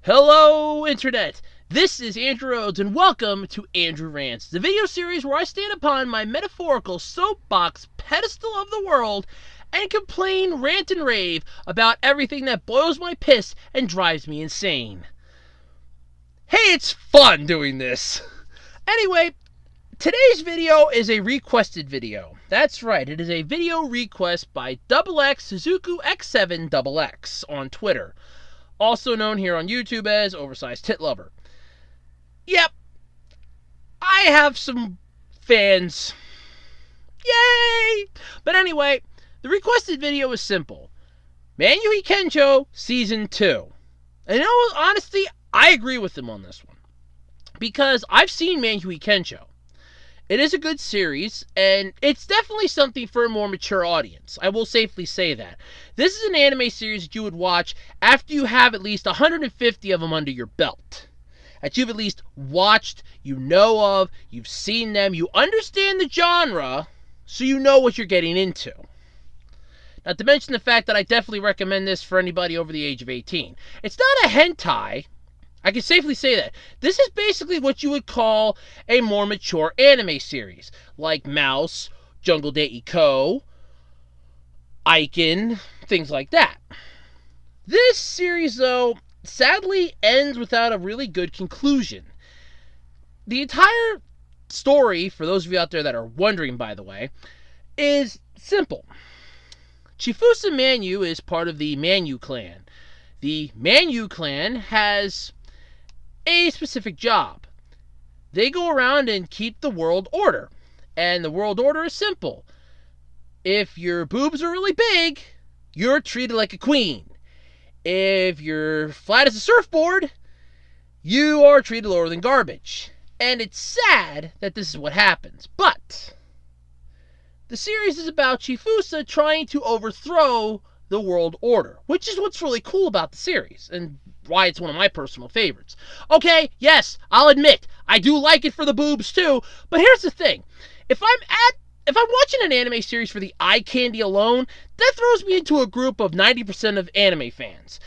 Hello, Internet! This is Andrew Rhodes, and welcome to Andrew Rants, the video series where I stand upon my metaphorical soapbox pedestal of the world and complain, rant, and rave about everything that boils my piss and drives me insane. Hey, it's fun doing this! Anyway, today's video is a requested video. That's right, it is a video request by XX Suzuku X7XX on Twitter, also known here on YouTube as Oversized Tit Lover. Yep, I have some fans. Yay! But anyway, the requested video is simple. Manyuu Hikenchou Season 2. And you know, honestly, I agree with him on this one. Because I've seen Manyuu Hikenchou. It is a good series, and it's definitely something for a more mature audience. I will safely say that. This is an anime series that you would watch after you have at least 150 of them under your belt. That you've at least watched, you know of, you've seen them, you understand the genre, so you know what you're getting into. Not to mention the fact that I definitely recommend this for anybody over the age of 18. It's not a hentai. I can safely say that. This is basically what you would call a more mature anime series, like Mouse, Jungle Deiko, Aiken, things like that. This series, though, sadly ends without a really good conclusion. The entire story, for those of you out there that are wondering, by the way, is simple. Chifusa Manyuu is part of the Manyuu clan. The Manyuu clan has a specific job. They go around and keep the world order. And the world order is simple. If your boobs are really big, you're treated like a queen. If you're flat as a surfboard, you are treated lower than garbage. And it's sad that this is what happens. But the series is about Chifusa trying to overthrow the world order, which is what's really cool about the series, and why it's one of my personal favorites. Okay, yes, I'll admit, I do like it for the boobs too, but here's the thing. If I'm watching an anime series for the eye candy alone, that throws me into a group of 90% of anime fans.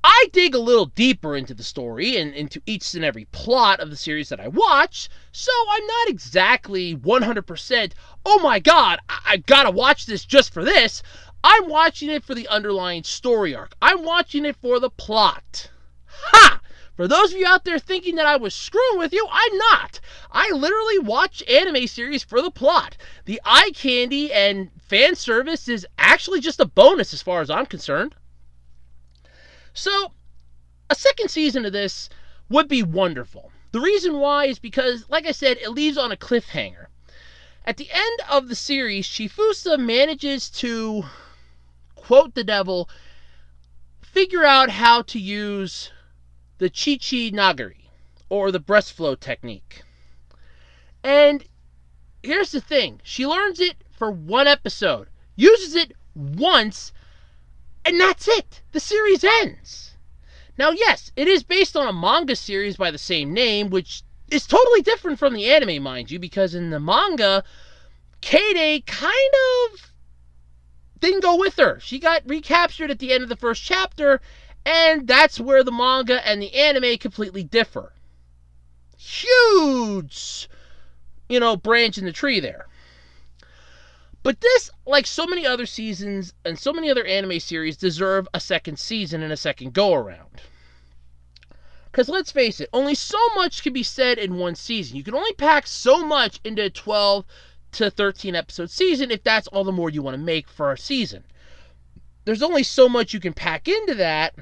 I dig a little deeper into the story and into each and every plot of the series that I watch, so I'm not exactly 100%, oh my god, I've got to watch this just for this. I'm watching it for the underlying story arc. I'm watching it for the plot. Ha! For those of you out there thinking that I was screwing with you, I'm not. I literally watch anime series for the plot. The eye candy and fan service is actually just a bonus as far as I'm concerned. So, a second season of this would be wonderful. The reason why is because, like I said, it leaves on a cliffhanger. At the end of the series, Chifusa manages to, quote the devil, figure out how to use the Chi-Chi Nagari, or the breast flow technique. And here's the thing. She learns it for one episode, uses it once, and that's it. The series ends. Now, yes, it is based on a manga series by the same name, which is totally different from the anime, mind you, because in the manga, Kade kind of didn't go with her. She got recaptured at the end of the first chapter, and that's where the manga and the anime completely differ. Huge, branch in the tree there. But this, like so many other seasons and so many other anime series, deserve a second season and a second go-around. Because let's face it, only so much can be said in one season. You can only pack so much into a 12 to 13 episode season if that's all the more you want to make for a season. There's only so much you can pack into that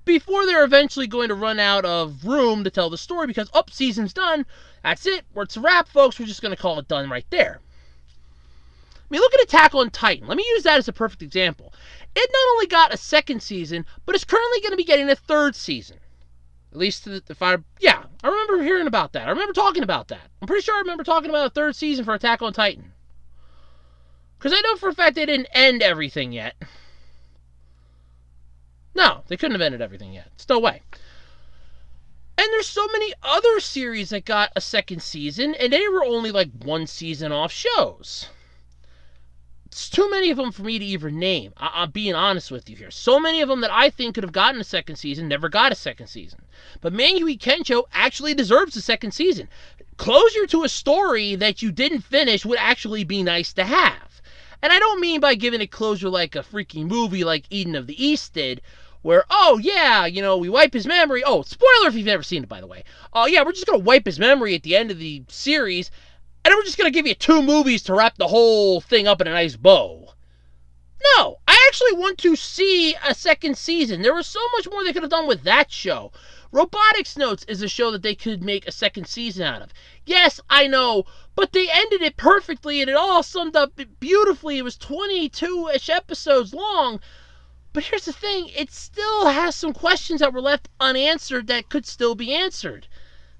before they're eventually going to run out of room to tell the story because, season's done. That's it. It's a wrap, folks. We're just going to call it done right there. I mean, look at Attack on Titan. Let me use that as a perfect example. It not only got a second season, but it's currently going to be getting a third season. At least I remember hearing about that. I remember talking about that. I'm pretty sure I remember talking about a third season for Attack on Titan. Because I know for a fact they didn't end everything yet. No, they couldn't have ended everything yet. It's no way. And there's so many other series that got a second season, and they were only like one season off shows. It's too many of them for me to even name. I'm being honest with you here. So many of them that I think could have gotten a second season never got a second season. But Manyuu Hikenchou actually deserves a second season. Closure to a story that you didn't finish would actually be nice to have. And I don't mean by giving it closure like a freaking movie like Eden of the East did, where, oh yeah, we wipe his memory. Oh, spoiler if you've never seen it, by the way. Oh yeah, we're just going to wipe his memory at the end of the series, and then we're just going to give you 2 movies to wrap the whole thing up in a nice bow. No, I actually want to see a second season. There was so much more they could have done with that show. Robotics Notes is a show that they could make a second season out of. Yes, I know, but they ended it perfectly, and it all summed up beautifully. It was 22-ish episodes long. But here's the thing, it still has some questions that were left unanswered that could still be answered.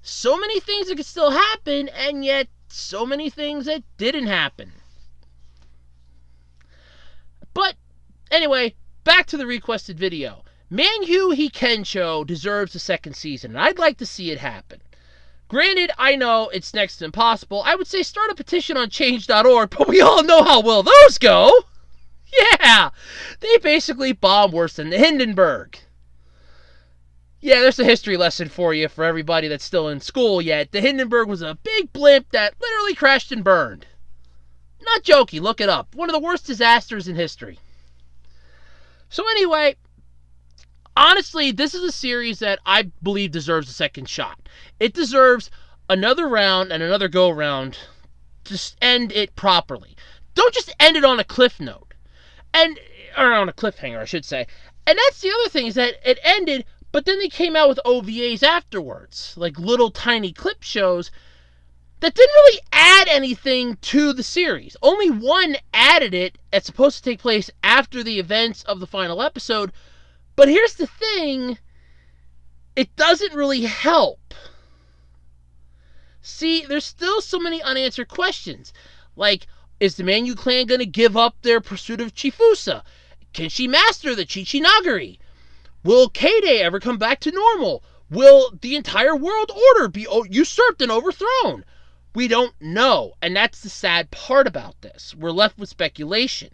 So many things that could still happen, and yet so many things that didn't happen. But anyway, back to the requested video. Manyuu Hikenchou deserves a second season, and I'd like to see it happen. Granted, I know it's next to impossible. I would say start a petition on change.org, but we all know how well those go. Yeah, they basically bomb worse than the Hindenburg. Yeah, there's a history lesson for you for everybody that's still in school yet. The Hindenburg was a big blimp that literally crashed and burned. Not joking, look it up. One of the worst disasters in history. So anyway, honestly, this is a series that I believe deserves a second shot. It deserves another round and another go-round to end it properly. Don't just end it on a cliff note. Or on a cliffhanger, I should say. And that's the other thing, is that it ended, but then they came out with OVAs afterwards, like little tiny clip shows that didn't really add anything to the series. Only one added it. It's supposed to take place after the events of the final episode. But here's the thing, it doesn't really help. See, there's still so many unanswered questions. Like, is the Manyuu clan going to give up their pursuit of Chifusa? Can she master the Chichinagari? Will Kade ever come back to normal? Will the entire world order be usurped and overthrown? We don't know, and that's the sad part about this. We're left with speculation.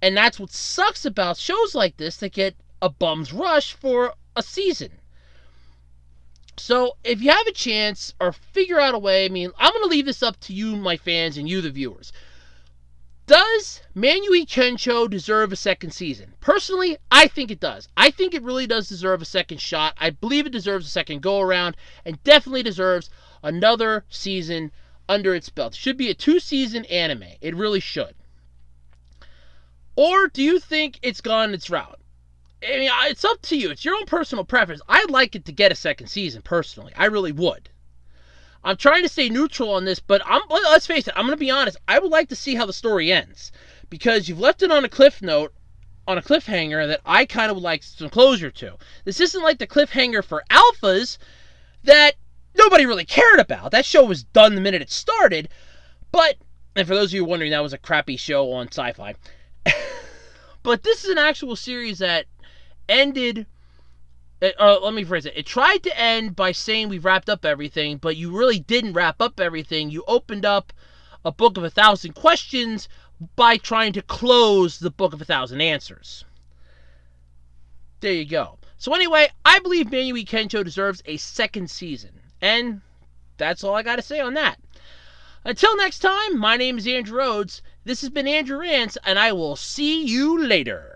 And that's what sucks about shows like this that get a bum's rush for a season. So, if you have a chance, or figure out a way, I'm going to leave this up to you, my fans, and you, the viewers. Does Manyuu Hikenchou deserve a second season? Personally, I think it does. I think it really does deserve a second shot. I believe it deserves a second go-around, and definitely deserves another season under its belt. It should be a 2-season anime. It really should. Or do you think it's gone its route? It's up to you. It's your own personal preference. I'd like it to get a second season, personally. I really would. I'm trying to stay neutral on this, but let's face it, I'm going to be honest. I would like to see how the story ends. Because you've left it on a cliff note, on a cliffhanger that I kind of would like some closure to. This isn't like the cliffhanger for Alphas that nobody really cared about. That show was done the minute it started. But, and for those of you wondering, that was a crappy show on Sci-Fi. But this is an actual series that ended... let me phrase it. It tried to end by saying we've wrapped up everything, but you really didn't wrap up everything. You opened up a book of 1,000 questions by trying to close the book of 1,000 answers. There you go. So anyway, I believe Manyuu Hikenchou deserves a second season. And that's all I got to say on that. Until next time, my name is Andrew Rhodes. This has been Andrew Rants, and I will see you later.